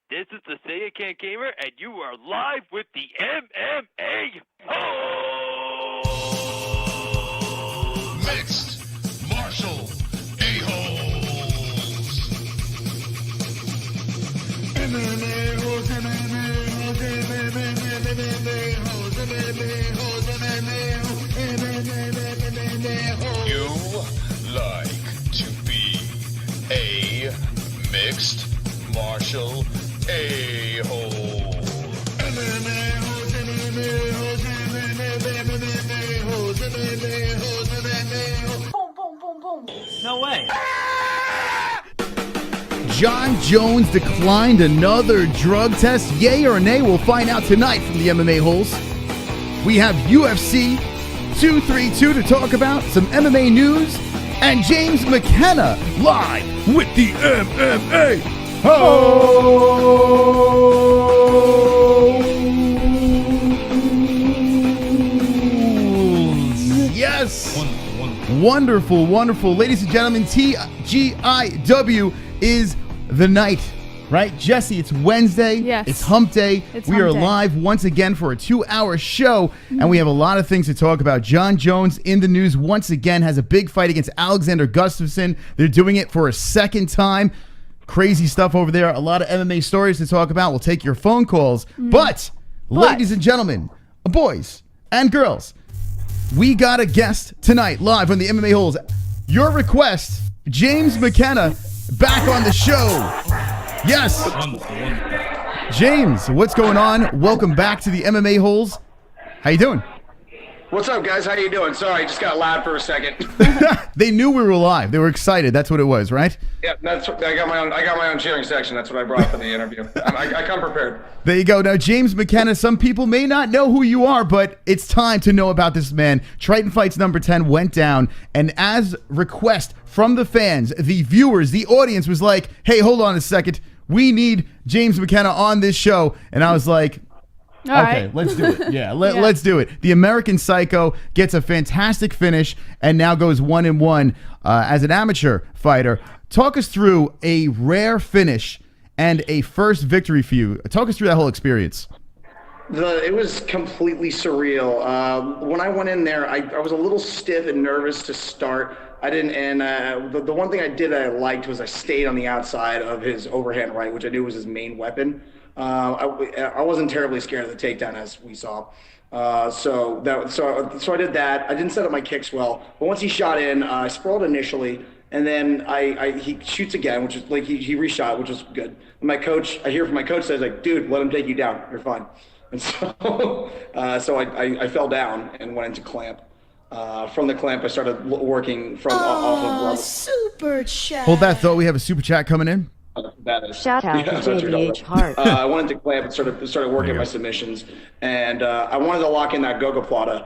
This is the Say It Can't Gamer, and you are live with the MMA Holes! Mixed Martial A-Holes! MMA Holes, MMA Holes, MMA Holes, MMA Holes, MMA Holes. You like to be a mixed martial A-hole. MMA Holes, MMA Holes, MMA Holes, MMA Holes, MMA Holes. Boom, boom, boom, boom. No way. John Jones declined another drug test. Yay or nay? We'll find out tonight from the MMA Holes. We have UFC 232 to talk about, some MMA news, and James McKenna live with the MMA Holes. Yes. Wonderful, wonderful. Ladies and gentlemen, TGIW is the night, right? Jessie, it's Wednesday. Yes. It's hump day. It's we hump are day. live once again for a 2-hour show, and we have a lot of things to talk about. John Jones in the news once again has a big fight against Alexander Gustafsson. They're doing it for a second time. Crazy stuff over there. A lot of MMA stories to talk about. We'll take your phone calls. But, ladies and gentlemen, boys and girls, we got a guest tonight live on the MMA Holes. Your request, James McKenna, back on the show. Yes. James, what's going on? Welcome back to the MMA Holes. How you doing? What's up, guys? How you doing? Sorry, I just got loud for a second. They knew we were live. They were excited. That's what it was, right? Yeah, I got my own cheering section. That's what I brought for the interview. I come prepared. There you go. Now, James McKenna, some people may not know who you are, but it's time to know about this man. Triton Fights number 10 went down, and as request from the fans, the viewers, the audience was like, hey, hold on a second. We need James McKenna on this show. And I was like, okay, let's do it. Yeah, let's do it. The American Psycho gets a fantastic finish and now goes 1-1 as an amateur fighter. Talk us through a rare finish and a first victory for you. Talk us through that whole experience. It was completely surreal. When I went in there, I was a little stiff and nervous to start. I didn't, and the one thing I did that I liked was I stayed on the outside of his overhand right, which I knew was his main weapon. I wasn't terribly scared of the takedown, as we saw. So I did that. I didn't set up my kicks well, but once he shot in, I sprawled initially, and then he shoots again, which is like he reshot, which was good. And I hear from my coach says like, dude, let him take you down. You're fine. And so I fell down and went into clamp. From the clamp, I started working from off of level. Super chat. Hold that thought. We have a super chat coming in. Shout out to J.B.H. Heart. I went into clamp and started working my submissions, and I wanted to lock in that gogoplata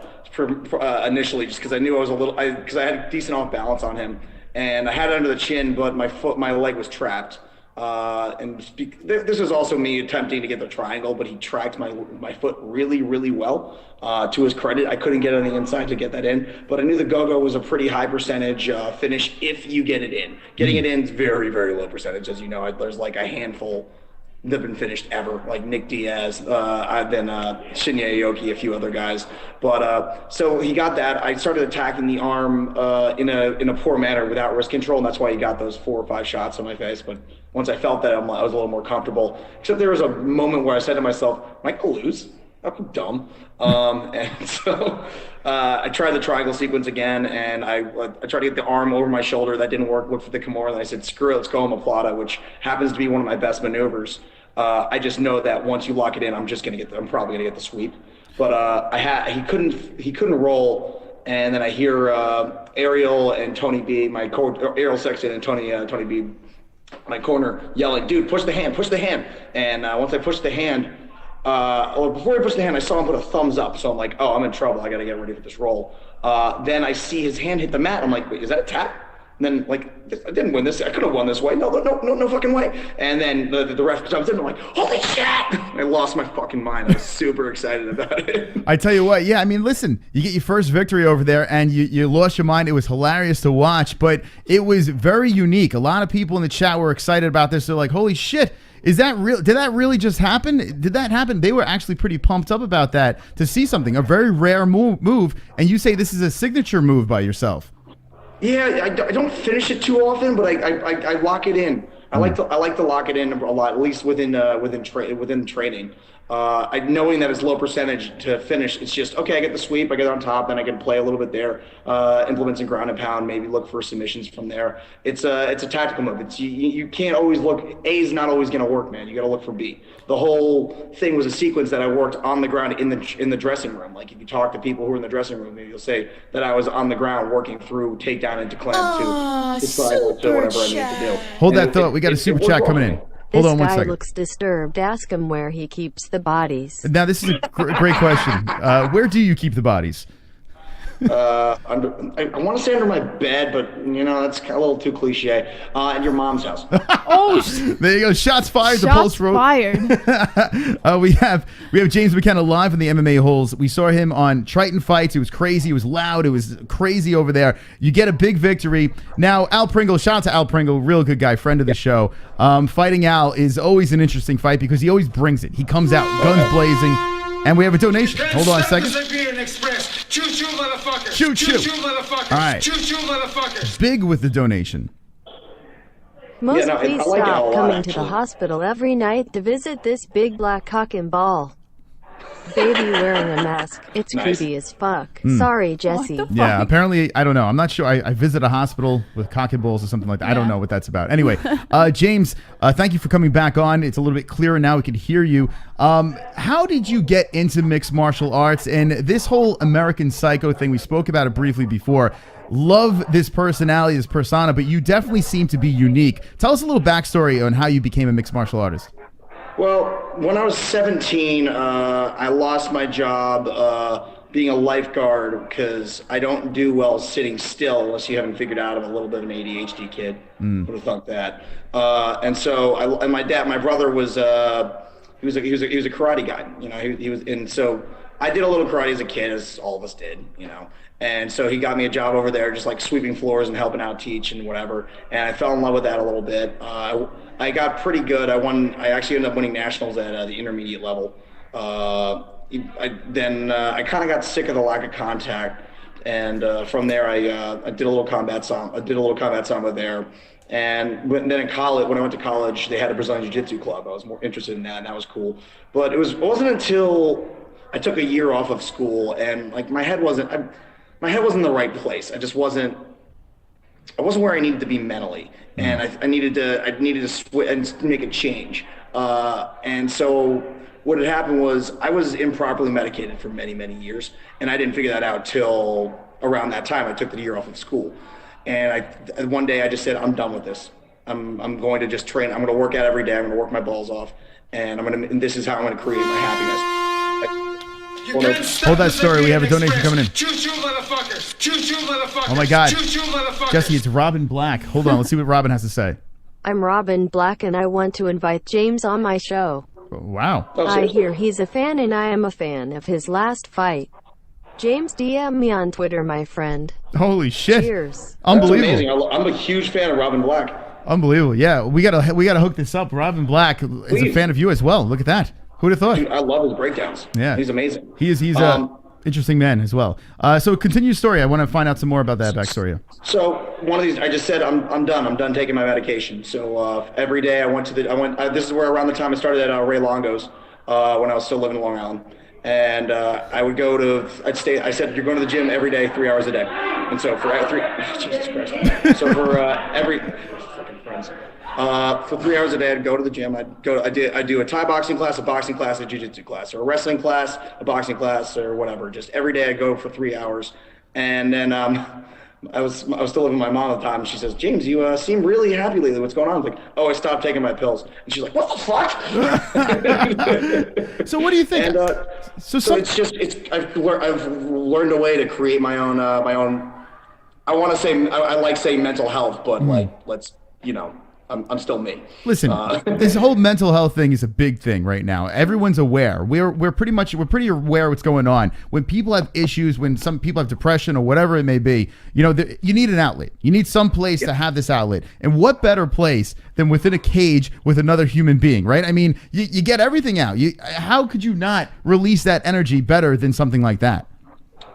initially, just because I knew I was because I had decent off balance on him, and I had it under the chin, but my leg was trapped. This is also me attempting to get the triangle, but he tracked my foot really, really well. To his credit, I couldn't get on the inside to get that in, but I knew the go-go was a pretty high percentage finish if you get it in. Getting it in is very, very low percentage, as you know. There's like a handful that have been finished ever, like Nick Diaz, then Shinya Aoki, a few other guys. But so he got that. I started attacking the arm in a poor manner without wrist control, and that's why he got those 4 or 5 shots on my face. But once I felt that, I was a little more comfortable. Except there was a moment where I said to myself, am I going to lose? I'm dumb. And so I tried the triangle sequence again, and I tried to get the arm over my shoulder. That didn't work. Looked for the Kimura, and I said, screw it, let's go omoplata, which happens to be one of my best maneuvers. I just know that once you lock it in, I'm probably gonna get the sweep. But he couldn't roll, and then I hear Ariel and Tony B, Ariel Sexton and Tony B, my corner yelling, dude, push the hand. And once I pushed the hand, before I pushed the hand, I saw him put a thumbs up. So I'm like, oh, I'm in trouble. I got to get ready for this roll. Then I see his hand hit the mat. I'm like, wait, is that a tap? And then, I didn't win this. I could have won this way. No fucking way. And then the ref jumps in. I'm like, holy shit! I lost my fucking mind. I was super excited about it. I tell you what, yeah, I mean, listen, you get your first victory over there, and you lost your mind. It was hilarious to watch, but it was very unique. A lot of people in the chat were excited about this. They're like, holy shit, Is that real? Did that really just happen? Did that happen? They were actually pretty pumped up about that to see something, a very rare move, and you say this is a signature move by yourself. Yeah, I don't finish it too often, but I lock it in. I like to lock it in a lot, at least within training. Knowing that it's low percentage to finish, it's just okay. I get the sweep, I get on top, then I can play a little bit there, implement some ground and pound, maybe look for submissions from there. It's a tactical move. It's you can't always look. A is not always going to work, man. You got to look for B. The whole thing was a sequence that I worked on the ground in the dressing room. Like if you talk to people who are in the dressing room, maybe you'll say that I was on the ground working through takedown into clam to whatever I need to do. Hold that thought. We got a super chat coming in. Hold on 1 second. This guy looks disturbed. Ask him where he keeps the bodies. Now, this is a great question. Where do you keep the bodies? I want to say under my bed, but that's a little too cliche. At your mom's house. Oh, there you go. Shots fired. Shots the Pulse wrote. Fired. We have James McKenna live in the MMA holes. We saw him on Triton Fights. It was crazy. It was loud. It was crazy over there. You get a big victory. Now, Al Pringle. Shout out to Al Pringle, real good guy, friend of the show. Fighting Al is always an interesting fight because he always brings it. He comes out guns blazing. And we have a donation. Hold on a second. Choo-choo, motherfucker. Choo-choo. Choo-choo, motherfucker. All right. Choo-choo, motherfucker. Big with the donation. Please like stop coming to the hospital every night to visit this big black cock and ball. Baby wearing a mask. It's creepy as fuck. Sorry, Jessie. Yeah, apparently, I don't know. I'm not sure. I visit a hospital with cock and balls or something like that. I don't know what that's about. Anyway, James, thank you for coming back on. It's a little bit clearer now. We can hear you. How did you get into mixed martial arts and this whole American Psycho thing? We spoke about it briefly before. Love this personality, this persona, but you definitely seem to be unique. Tell us a little backstory on how you became a mixed martial artist. Well, when I was 17, I lost my job being a lifeguard because I don't do well sitting still unless you haven't figured out I'm a little bit of an ADHD kid. Would have thought that. And so, my brother was he was a karate guy. He was, and so I did a little karate as a kid, as all of us did, And so he got me a job over there, just like sweeping floors and helping out teach and whatever. And I fell in love with that a little bit. I got pretty good. I actually ended up winning nationals at the intermediate level. I kind of got sick of the lack of contact, and from there I did a little combat samba there. And then in college, when I went to college, they had a Brazilian Jiu-Jitsu club. I was more interested in that, and that was cool. But it wasn't until I took a year off of school, and like my head wasn't in the right place. I wasn't where I needed to be mentally, and I needed to switch and make a change. And so what had happened was I was improperly medicated for many, many years, and I didn't figure that out till around that time. I took the year off of school, and one day I just said, I'm done with this. I'm going to just train. I'm going to work out every day. I'm going to work my balls off, and this is how I'm going to create my happiness. Hold that story. We have a donation coming in. Oh my God. Jessie, it's Robin Black. Hold on. Let's see what Robin has to say. I'm Robin Black and I want to invite James on my show. Wow. I hear he's a fan and I am a fan of his last fight. James, DM me on Twitter, my friend. Holy shit. Cheers. Unbelievable. That's amazing. I'm a huge fan of Robin Black. Unbelievable. Yeah, we gotta hook this up. Robin Black is a fan of you as well. Look at that. Who'd have thought? Dude, I love his breakdowns. Yeah, he's amazing. He's a interesting man as well. So continue your story. I want to find out some more about that backstory. So one of these, I just said I'm done. I'm done taking my medication. So every day this is where around the time I started at Ray Longo's when I was still living in Long Island. And I would I said, you're going to the gym every day, 3 hours a day. And so for Jesus Christ. So for every fucking friends. For 3 hours a day, I'd go to the gym. I'd do a Thai boxing class, a boxing class, a jiu-jitsu class, or a wrestling class, a boxing class, or whatever. Just every day I'd go for 3 hours. And then I was still living with my mom at the time. And she says, James, you seem really happy lately. What's going on? I was like, oh, I stopped taking my pills. And she's like, what the fuck? So what do you think? And I've learned a way to create my own. I want to say I like saying mental health, but like let's I'm still me. Listen, this whole mental health thing is a big thing right now. Everyone's aware. We're pretty aware what's going on. When people have issues, when some people have depression or whatever it may be, you know, you need an outlet. You need some place to have this outlet. And what better place than within a cage with another human being, right? I mean, you get everything out. How could you not release that energy better than something like that?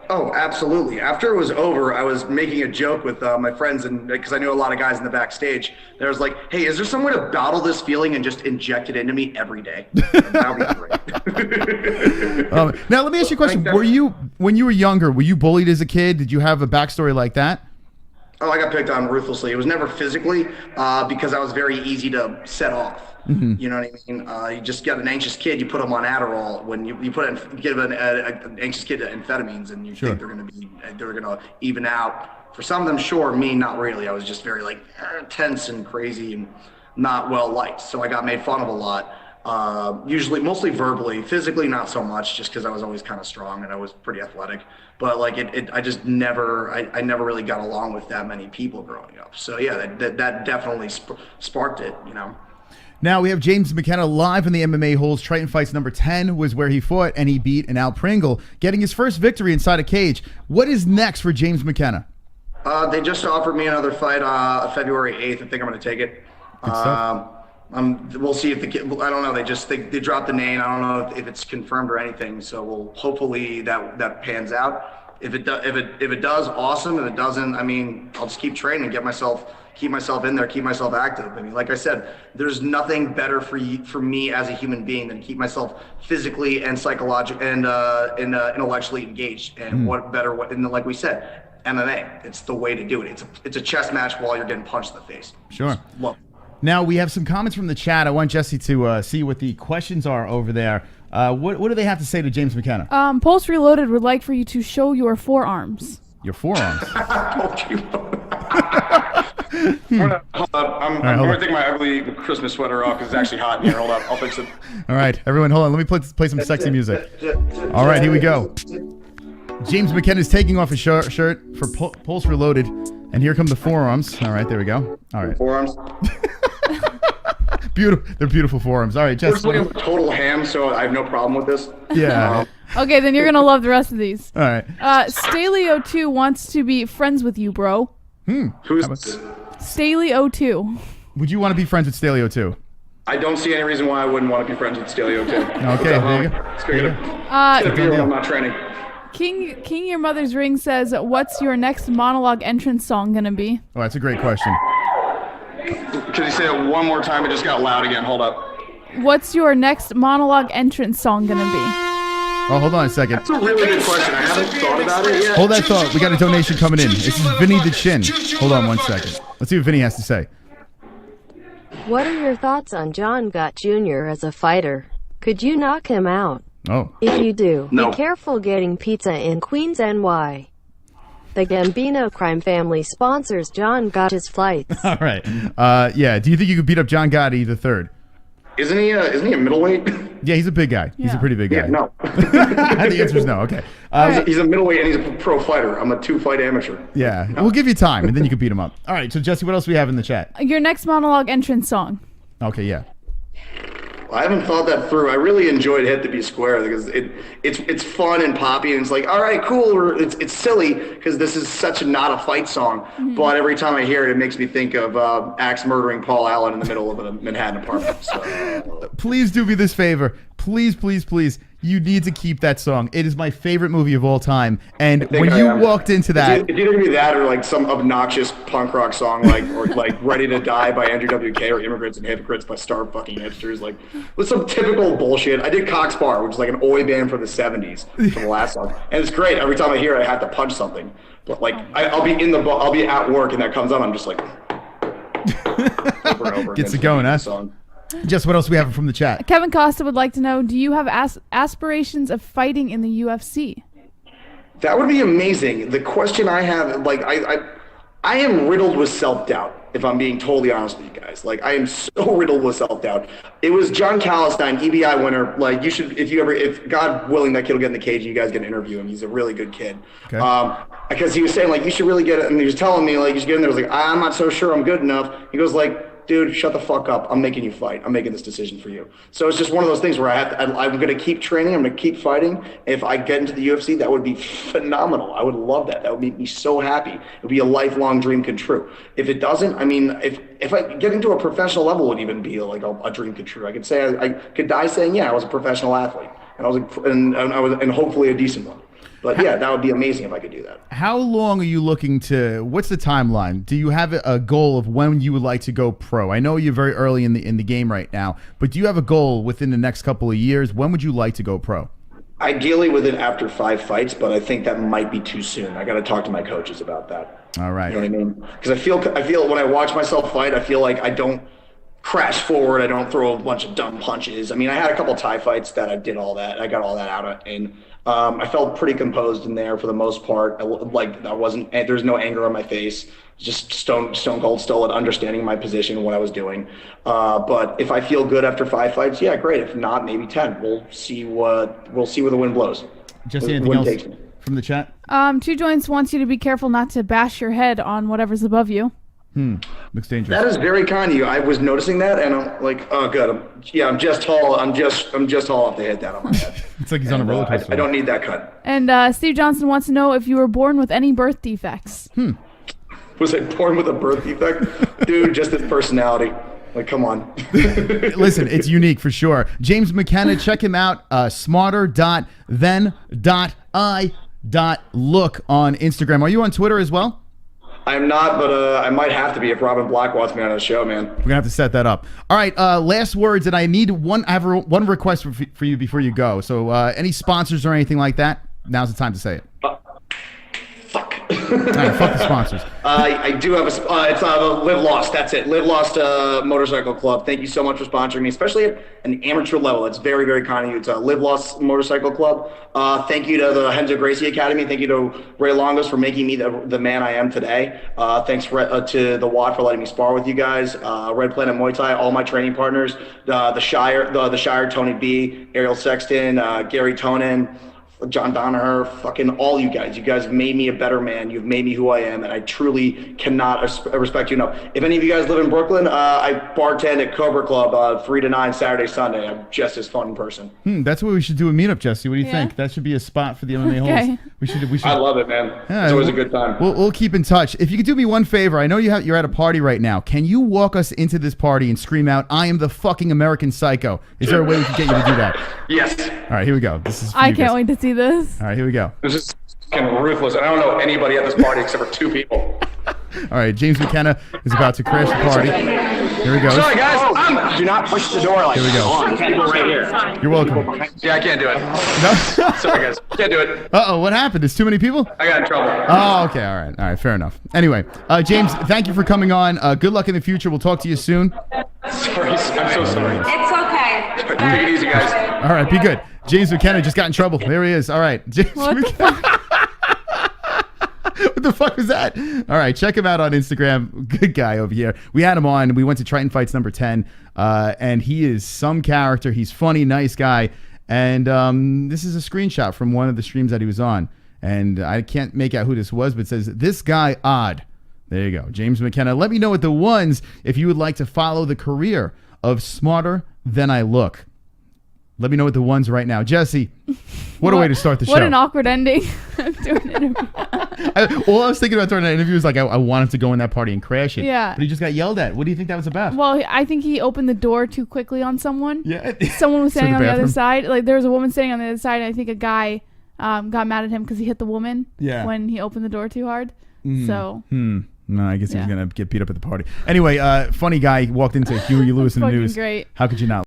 Oh, absolutely. After it was over, I was making a joke with my friends, and because I knew a lot of guys in the backstage. There was like, "Hey, is there some way to bottle this feeling and just inject it into me every day?" That would be great. Now, let me ask you a question. When you were younger, were you bullied as a kid? Did you have a backstory like that? Oh, I got picked on ruthlessly. It was never physically, because I was very easy to set off. Mm-hmm. You know what I mean? You just get an anxious kid, you put them on Adderall. When you give an anxious kid amphetamines, and you think they're gonna even out. For some of them, sure. Me, not really. I was just very like tense and crazy and not well liked. So I got made fun of a lot. Usually, mostly verbally, physically not so much, just because I was always kind of strong and I was pretty athletic. But like I just never really got along with that many people growing up. So yeah, that definitely sparked it. You know. Now we have James McKenna live in the MMA Holes. Triton Fights number 10 was where he fought, and he beat an Al Pringle, getting his first victory inside a cage. What is next for James McKenna? They just offered me another fight February 8th. I think I'm going to take it. We'll see if I don't know. They dropped the name. I don't know if it's confirmed or anything. So we'll hopefully that pans out. If it does, awesome. If it doesn't, I mean, I'll just keep training, keep myself in there, keep myself active. I mean, like I said, there's nothing better for me as a human being than keep myself physically and psychologically and intellectually engaged. And like we said, MMA, it's the way to do it. It's a chess match while you're getting punched in the face. Sure. Now we have some comments from the chat. I want Jessie to see what the questions are over there. What do they have to say to James McKenna? Pulse Reloaded would like for you to show your forearms. Your forearms. I'm gonna take my ugly Christmas sweater off because it's actually hot in here. Hold up, I'll fix it. All right, everyone, hold on. Let me play some sexy music. All right, here we go. James McKenna is taking off his shirt for Pulse Reloaded, and here come the forearms. All right, there we go. All right. Forearms. Beautiful. They're beautiful forearms. All right, Jess. We're just total ham, so I have no problem with this. Yeah. Okay, then you're gonna love the rest of these. All right. Staley02 wants to be friends with you, bro. Who's Staley02? Would you want to be friends with Staley02? I don't see any reason why I wouldn't want to be friends with Staley02. Okay, there you go. Let's go get a I'm not training. King Your Mother's Ring says, what's your next monologue entrance song gonna be? Oh, that's a great question. Could you say it one more time? It just got loud again. Hold up. What's your next monologue entrance song gonna be? Oh, hold on a second. That's a really good question. I haven't thought about it yet. Hold that thought. We got a donation coming in. This is Vinny the Chin. Hold on 1 second. Let's see what Vinny has to say. What are your thoughts on John Gott Jr. as a fighter? Could you knock him out? Oh. If you do, No. be careful getting pizza in Queens, NY. The Gambino crime family sponsors John Gott's flights. All right. Yeah. Do you think you could beat up John Gotti III? Isn't he a middleweight? Yeah, he's a big guy. He's a pretty big guy. Yeah, no. The answer is no. Okay. He's a middleweight and he's a pro fighter. I'm a 2-fight amateur. Yeah. We'll give you time, and then you can beat him up. All right. So, Jesse, what else do we have in the chat? Your next monologue entrance song. Okay, yeah. I haven't thought that through. I really enjoyed Hit to Be Square because it's fun and poppy, and it's like, all right, cool. Or it's silly because this is such not a fight song. Mm-hmm. But every time I hear it, it makes me think of Axe murdering Paul Allen in the middle of a Manhattan apartment. So. Please do me this favor. Please, please, please. You need to keep that song. It is my favorite movie of all time. And when you walked into that, it's either gonna be that or like some obnoxious punk rock song, like "Ready to Die" by Andrew WK or "Immigrants and Hypocrites" by Starved Fucking Hipsters, like with some typical bullshit. I did Cox Bar, which is like an oi band from the '70s, from the last song, and it's great. Every time I hear it, I have to punch something. But like I'll be at work and that comes on, I'm just like over and over. Gets it going, huh? Song. Just what else we have from the chat? Kevin Costa would like to know, do you have aspirations of fighting in the UFC? That would be amazing. The question I have, like, I am riddled with self-doubt, if I'm being totally honest with you guys. Like, I am so riddled with self-doubt. It was John Calistine, EBI winner. Like, you should, if God willing, that kid will get in the cage and you guys get to interview him. He's a really good kid. Okay. Because he was saying, like, you should really get it. And he was telling me, like, you should get in there. I was like, I'm not so sure I'm good enough. He goes, like, dude, shut the fuck up. I'm making you fight. I'm making this decision for you. So it's just one of those things where I'm going to keep training. I'm going to keip fighting. If I get into the UFC, that would be phenomenal. I would love that. That would make me so happy. It would be a lifelong dream come true. If it doesn't, I mean, if I getting to a professional level would even be like a dream come true. I could say I could die saying, yeah, I was a professional athlete, and I was hopefully a decent one. But yeah, that would be amazing if I could do that. How long are you looking to? What's the timeline? Do you have a goal of when you would like to go pro? I know you're very early in the game right now, but do you have a goal within the next couple of years? When would you like to go pro? Ideally within after 5 fights, but I think that might be too soon. I got to talk to my coaches about that. All right. You know what I mean? Because I feel when I watch myself fight, I feel like I don't crash forward. I don't throw a bunch of dumb punches. I mean, I had a couple of Thai fights that I did all that. I got all that out, and I felt pretty composed in there for the most part. There's no anger on my face. Just stone cold still at understanding my position and what I was doing. But if I feel good after 5 fights, yeah, great. If not, maybe 10. We'll see where the wind blows. Just anything else from the chat? Two Joints wants you to be careful not to bash your head on whatever's above you. Looks dangerous. That is very kind of you. I was noticing that, and I'm like, oh, good. I'm just tall. I'm just tall enough to hit that on my head. It's like he's on a roller coaster. I don't need that cut. And Steve Johnson wants to know if you were born with any birth defects. Was I born with a birth defect? Dude, just his personality. Like, come on. Listen, it's unique for sure. James McKenna, check him out. smarter.then.I.look on Instagram. Are you on Twitter as well? I'm not, but I might have to be if Robin Black wants me on his show, man. We're gonna have to set that up. All right, last words, and I need one. I have one request for you before you go. So, any sponsors or anything like that? Now's the time to say it. Fuck. All right, fuck the sponsors. I do have it's Live Lost. That's it. Live Lost Motorcycle Club. Thank you so much for sponsoring me, especially at an amateur level. It's very, very kind of you. It's Live Lost Motorcycle Club. Thank you to the Renzo Gracie Academy. Thank you to Ray Longos for making me the man I am today. Thanks to the Watt for letting me spar with you guys. Red Planet Muay Thai, all my training partners, the Shire, Tony B, Ariel Sexton, Gary Tonin, John Donaher, fucking all you guys. You guys have made me a better man. You've made me who I am, and I truly cannot respect you enough. If any of you guys live in Brooklyn, I bartend at Cobra Club 3 to 9 Saturday, Sunday. I'm just as fun in person. That's what we should do a meetup, Jesse. What do you think? That should be a spot for the MMA holes. We should. I love it, man. Yeah, it's always a good time. We'll keep in touch. If you could do me one favor, I know you're at a party right now. Can you walk us into this party and scream out, "I am the fucking American Psycho"? Is there a way we can get you to do that? Yes. All right, here we go. This is. I can't wait to see this. All right, here we go. This is fucking ruthless. I don't know anybody at this party except for 2 people. All right, James McKenna is about to crash the party. Here we go. Sorry, guys. Do not push the door like Here we go. I can't do it right here. You're welcome. Yeah, I can't do it. No? Sorry, guys. Can't do it. Uh-oh, what happened? There's too many people? I got in trouble. Oh, okay. All right, fair enough. Anyway, James, thank you for coming on. Good luck in the future. We'll talk to you soon. Sorry, I'm so sorry. It's okay. Take it easy, guys. All right, be good. James McKenna just got in trouble. There he is. All right. James McKenna. What the fuck was that? All right, check him out on Instagram. Good guy over here. We had him on. We went to Triton Fights number 10, and he is some character. He's funny, nice guy. And this is a screenshot from one of the streams that he was on. And I can't make out who this was, but it says, "This guy odd." There you go. James McKenna. Let me know at the ones if you would like to follow the career of Smarter Than I Look. Let me know at the ones right now. Jesse, what a way to start the show. What an awkward ending to an interview. All I was thinking about during that interview was like, I wanted to go in that party and crash it. Yeah. But he just got yelled at. What do you think that was about? Well, I think he opened the door too quickly on someone. Yeah. Someone was standing on the other side. Like, there was a woman standing on the other side, and I think a guy got mad at him because he hit the woman when he opened the door too hard. So... No, I guess he was going to get beat up at the party. Anyway, funny guy walked into Huey Lewis in the news. Great. How could you not?